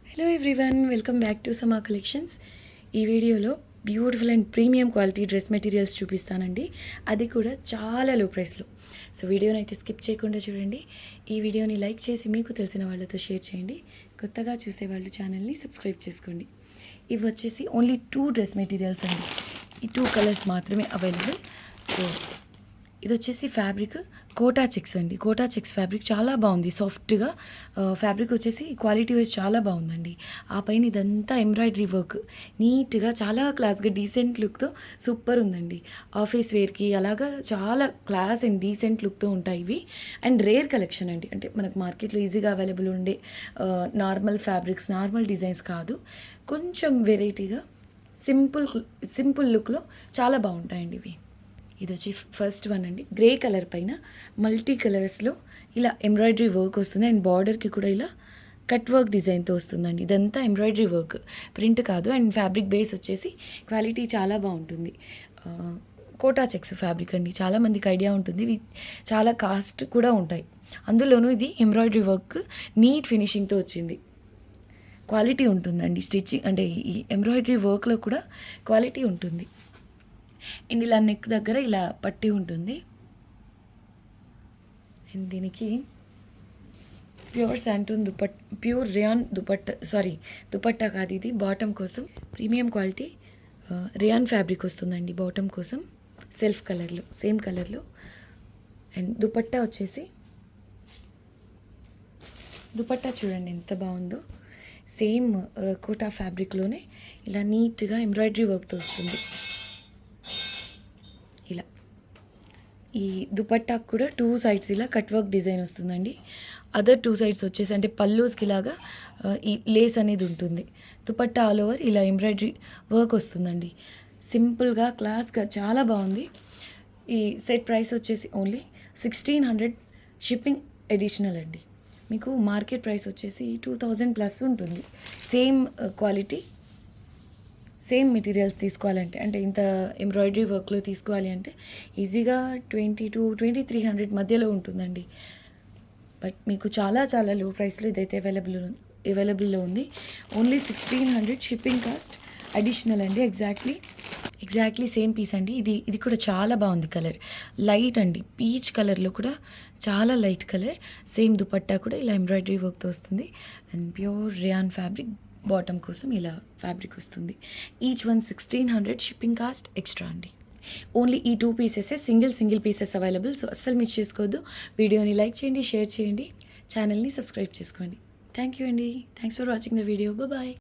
Hello everyone, welcome back to సమా collections. ఈ వీడియోలో beautiful and premium quality dress materials చూపిస్తానండి, అది కూడా చాలా లో ప్రైస్లో. సో వీడియోని అయితే స్కిప్ చేయకుండా చూడండి. ఈ వీడియోని లైక్ చేసి మీకు తెలిసిన వాళ్ళతో షేర్ చేయండి. కొత్తగా చూసేవాళ్ళు ఛానల్ని సబ్స్క్రైబ్ చేసుకోండి. ఇవి వచ్చేసి ఓన్లీ 2 డ్రెస్ మెటీరియల్స్ అండి. ఈ 2 కలర్స్ మాత్రమే అవైలబుల్. సో ఇది వచ్చేసి ఫ్యాబ్రిక్ కోటా చెక్స్ అండి. కోటా చెక్స్ ఫ్యాబ్రిక్ చాలా బాగుంది, సాఫ్ట్గా ఫ్యాబ్రిక్ వచ్చేసి క్వాలిటీ వైజ్ చాలా బాగుందండి. ఆ పైన ఇదంతా ఎంబ్రాయిడరీ వర్క్ నీట్గా చాలా క్లాస్గా డీసెంట్ లుక్తో సూపర్ ఉందండి. ఆఫీస్ వేర్కి అలాగా చాలా క్లాస్ అండ్ డీసెంట్ లుక్తో ఉంటాయి ఇవి. అండ్ రేర్ కలెక్షన్ అండి, అంటే మనకు మార్కెట్లో ఈజీగా అవైలబుల్ ఉండే నార్మల్ ఫ్యాబ్రిక్స్, నార్మల్ డిజైన్స్ కాదు, కొంచెం వెరైటీగా సింపుల్ లుక్లో చాలా బాగుంటాయండి ఇవి. ఇది వచ్చి ఫస్ట్ వన్ అండి. గ్రే కలర్ పైన మల్టీ కలర్స్లో ఇలా ఎంబ్రాయిడరీ వర్క్ వస్తుంది. అండ్ బార్డర్కి కూడా ఇలా కట్ వర్క్ డిజైన్తో వస్తుందండి. ఇదంతా ఎంబ్రాయిడరీ వర్క్, ప్రింట్ కాదు. అండ్ ఫ్యాబ్రిక్ బేస్ వచ్చేసి క్వాలిటీ చాలా బాగుంటుంది. కోటా చెక్స్ ఫ్యాబ్రిక్ అండి, చాలామందికి ఐడియా ఉంటుంది. ఇవి చాలా కాస్ట్ కూడా ఉంటాయి. అందులోనూ ఇది ఎంబ్రాయిడరీ వర్క్ నీట్ ఫినిషింగ్తో వచ్చింది. క్వాలిటీ ఉంటుందండి. స్టిచ్చింగ్ అంటే ఈ ఎంబ్రాయిడరీ వర్క్లో కూడా క్వాలిటీ ఉంటుంది. అండ్ ఇలా నెక్ దగ్గర ఇలా పట్టి ఉంటుంది. అండ్ దీనికి pure shantoon pure rayon dupatta కాదు ఇది. బాటమ్ కోసం ప్రీమియం క్వాలిటీ రియాన్ ఫ్యాబ్రిక్ వస్తుందండి. బాటమ్ కోసం సెల్ఫ్ కలర్లో, సేమ్ కలర్లో. అండ్ దుపట్టా వచ్చేసి దుపట్టా చూడండి ఎంత బాగుందో. సేమ్ కోటా ఫ్యాబ్రిక్లోనే ఇలా నీట్గా ఎంబ్రాయిడరీ వర్క్తో వస్తుంది. ఇలా ఈ దుపట్టాకు కూడా 2 సైడ్స్ ఇలా కట్ వర్క్ డిజైన్ వస్తుందండి. అదర్ 2 సైడ్స్ వచ్చేసి అంటే పల్లూస్కి ఇలాగా ఈ లేస్ అనేది ఉంటుంది. దుపట్టా ఆల్ ఓవర్ ఇలా ఎంబ్రాయిడరీ వర్క్ వస్తుందండి. సింపుల్గా క్లాస్గా చాలా బాగుంది. ఈ సెట్ ప్రైస్ వచ్చేసి ఓన్లీ 1600, షిప్పింగ్ అడిషనల్ అండి. మీకు మార్కెట్ ప్రైస్ వచ్చేసి 2000 ప్లస్ ఉంటుంది. సేమ్ క్వాలిటీ, సేమ్ మెటీరియల్స్ తీసుకోవాలంటే, అంటే ఇంత ఎంబ్రాయిడరీ వర్క్లో తీసుకోవాలి అంటే ఈజీగా 20,000 to 2,300 మధ్యలో ఉంటుందండి. బట్ మీకు చాలా చాలా లో ప్రైస్లో ఇదైతే అవైలబుల్లో ఉంది. ఓన్లీ 1600, షిప్పింగ్ కాస్ట్ అడిషనల్ అండి. ఎగ్జాక్ట్లీ సేమ్ పీస్ అండి. ఇది కూడా చాలా బాగుంది. కలర్ లైట్ అండి, పీచ్ కలర్లో కూడా చాలా లైట్ కలర్. సేమ్ దుపట్టా కూడా ఇలా ఎంబ్రాయిడరీ వర్క్తో వస్తుంది. And pure rayon fabric, bottom కోసం ఇలా ఫ్యాబ్రిక్ వస్తుంది. Each one 1600, shipping cost extra అండి. ఓన్లీ ఈ 2 pieces single pieces available. So అస్సలు మిస్ చేసుకోవద్దు. వీడియోని లైక్ చేయండి, షేర్ చేయండి, ఛానల్ని సబ్స్క్రైబ్ చేసుకోండి. థ్యాంక్ యూ అండి. Thanks for watching the video. Bye.